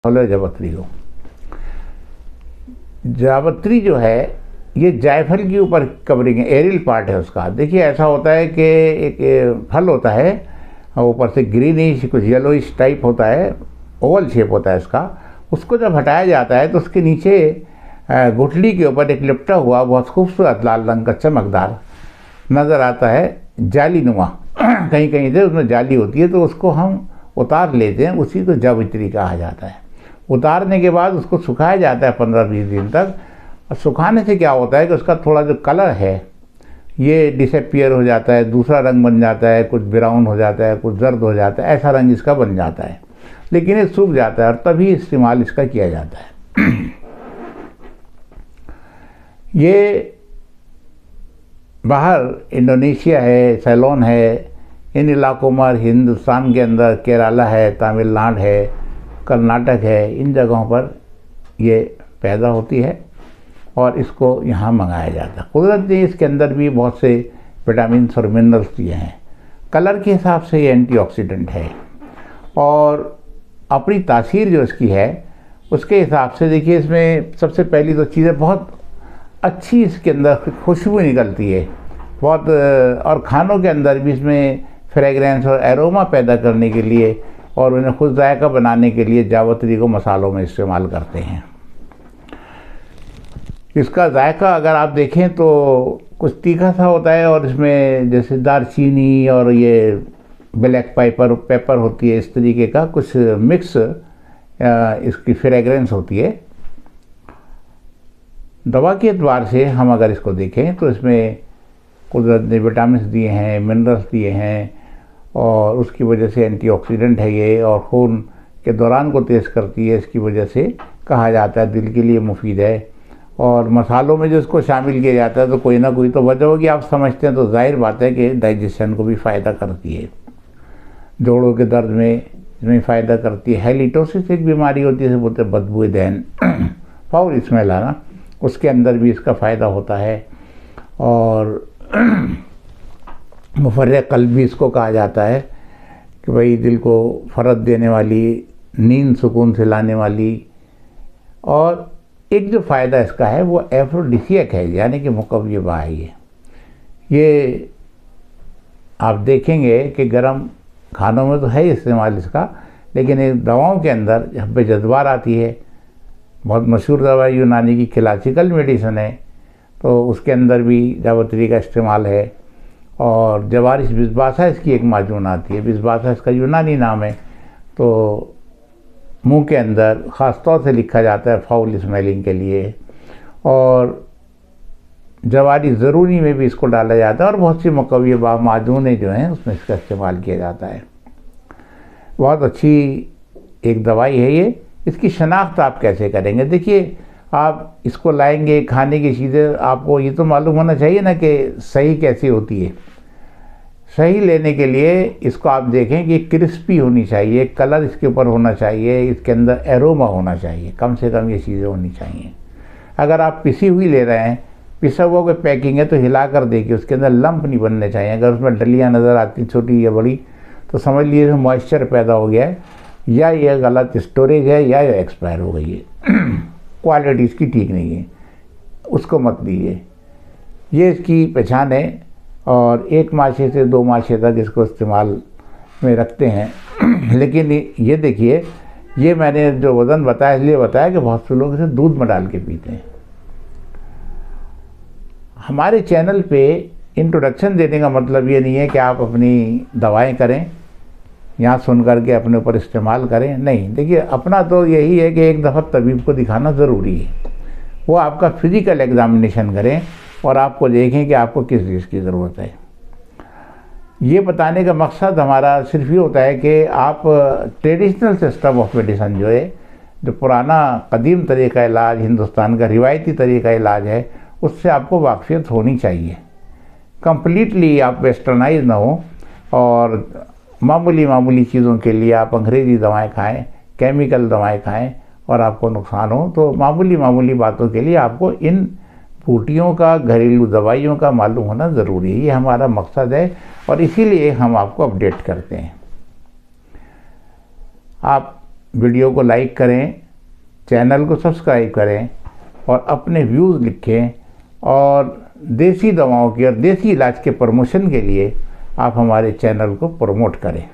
बोले जावित्री को। जावित्री जो है ये जायफल के ऊपर कवरिंग है, एरियल पार्ट है उसका। देखिए ऐसा होता है कि एक फल होता है, ऊपर से ग्रीनिश कुछ येलोइश टाइप होता है, ओवल शेप होता है इसका। उसको जब हटाया जाता है तो उसके नीचे गुठली के ऊपर एक लिपटा हुआ बहुत खूबसूरत लाल रंग का चमकदार नज़र आता है, जालीनुमा। कहीं कहीं से उसमें जाली होती है, तो उसको हम उतार लेते हैं, उसी को जावित्री कहा जाता है। उतारने के बाद उसको सुखाया जाता है 15-20 दिन तक। और सुखाने से क्या होता है कि उसका थोड़ा जो कलर है ये डिसअपियर हो जाता है, दूसरा रंग बन जाता है, कुछ ब्राउन हो जाता है, कुछ जर्द हो जाता है, ऐसा रंग इसका बन जाता है। लेकिन ये सूख जाता है और तभी इस्तेमाल इसका किया जाता है। ये बाहर इंडोनेशिया है, सेलोन है, इन इलाकों में, हिंदुस्तान के अंदर केरला है, तमिलनाडु है, कर्नाटक है, इन जगहों पर ये पैदा होती है और इसको यहाँ मंगाया जाता है। कुदरत ने इसके अंदर भी बहुत से विटामिन और मिनरल्स दिए हैं। कलर के हिसाब से ये एंटीऑक्सीडेंट है और अपनी तासीर जो इसकी है उसके हिसाब से देखिए, इसमें सबसे पहली तो चीज़ें बहुत अच्छी इसके अंदर खुशबू निकलती है बहुत, और खानों के अंदर भी इसमें फ्रेगरेंस और एरोमा पैदा करने के लिए और उन्हें खुद जायका बनाने के लिए जावित्री को मसालों में इस्तेमाल करते हैं। इसका जायका अगर आप देखें तो कुछ तीखा सा होता है और इसमें जैसे दालचीनी और ये ब्लैक पेपर होती है, इस तरीके का कुछ मिक्स इसकी फ्रेगरेंस होती है। दवा के एतबार से हम अगर इसको देखें तो इसमें कुदरत ने विटामिन दिए हैं, मिनरल्स दिए हैं और उसकी वजह से एंटीऑक्सीडेंट है ये, और खून के दौरान को तेज़ करती है, इसकी वजह से कहा जाता है दिल के लिए मुफीद है। और मसालों में जो इसको शामिल किया जाता है तो कोई ना कोई तो वजह होगी, आप समझते हैं, तो जाहिर बात है कि डाइजेशन को भी फ़ायदा करती है, जोड़ों के दर्द में इसमें फ़ायदा करती है। हेलिटोसिस एक बीमारी होती है, बोलते हैं बदबू दहन, फाउल स्मेल आना, उसके अंदर भी इसका फ़ायदा होता है। और मुफर्रिक़ क़ल्ब भी इसको कहा जाता है कि भाई दिल को फ़रत देने वाली, नींद सुकून से लाने वाली। और एक जो फ़ायदा इसका है वो एफ्रोडिसियक है, यानी कि मुक़व्वी है। ये आप देखेंगे कि गर्म खानों में तो है इस्तेमाल इसका, लेकिन एक दवाओं के अंदर जब पे जज्बार आती है, बहुत मशहूर दवा यूनानी की क्लासिकल मेडिसिन है, तो उसके अंदर भी जावित्री का इस्तेमाल है। और जवारिस बिस्बासा इसकी एक माजून आती है, बिस्बासा इसका यूनानी नाम है। तो मुंह के अंदर ख़ास तौर से लिखा जाता है फाउल स्मेलिंग के लिए, और जवारी ज़रूरी में भी इसको डाला जाता है और बहुत सी मुक़व्वी माजूनें जो हैं उसमें इसका इस्तेमाल किया जाता है। बहुत अच्छी एक दवाई है ये। इसकी शनाख्त आप कैसे करेंगे? देखिए, आप इसको लाएंगे, खाने की चीज़ें, आपको ये तो मालूम होना चाहिए ना कि सही कैसी होती है। सही लेने के लिए इसको आप देखें कि क्रिस्पी होनी चाहिए, कलर इसके ऊपर होना चाहिए, इसके अंदर एरोमा होना चाहिए, कम से कम ये चीज़ें होनी चाहिए। अगर आप पिसी हुई ले रहे हैं, पिसा हुआ कोई पैकिंग है तो हिला कर देखिए, उसके अंदर लंप नहीं बनने चाहिए। अगर उसमें डलियाँ नज़र आती छोटी या बड़ी तो समझ लीजिए मॉइस्चर पैदा हो गया है, या ये गलत स्टोरेज है, या ये एक्सपायर हो गई है, क्वालिटी इसकी ठीक नहीं है, उसको मत दीजिए। ये इसकी पहचान है। और 1 माशे से 2 माशे तक इसको इस्तेमाल में रखते हैं। लेकिन ये देखिए, ये मैंने जो वज़न बताया इसलिए बताया कि बहुत से लोग इसे दूध में डाल के पीते हैं। हमारे चैनल पे इंट्रोडक्शन देने का मतलब ये नहीं है कि आप अपनी दवाएं करें, यहाँ सुन करके अपने ऊपर इस्तेमाल करें, नहीं। देखिए, अपना तो यही है कि एक दफ़ा तबीब को दिखाना ज़रूरी है, वो आपका फिज़िकल एग्ज़ामिनेशन करें और आपको देखें कि आपको किस चीज़ की ज़रूरत है। ये बताने का मकसद हमारा सिर्फ ये होता है कि आप ट्रेडिशनल सिस्टम ऑफ मेडिसिन जो है, जो पुराना कदीम तरीक़ा इलाज, हिंदुस्तान का रिवायती तरीक़ा इलाज है, उससे आपको वाक़फ़ियत होनी चाहिए। कंप्लीटली आप वेस्टर्नाइज ना हो और मामूली चीज़ों के लिए आप अंग्रेज़ी दवाएं खाएं, केमिकल दवाएं खाएं और आपको नुकसान हो। तो मामूली बातों के लिए आपको इन बूटियों का, घरेलू दवाइयों का मालूम होना ज़रूरी है। ये हमारा मकसद है और इसीलिए हम आपको अपडेट करते हैं। आप वीडियो को लाइक करें, चैनल को सब्सक्राइब करें और अपने व्यूज़ लिखें। और देसी दवाओं की और देसी इलाज के प्रमोशन के लिए आप हमारे चैनल को प्रमोट करें।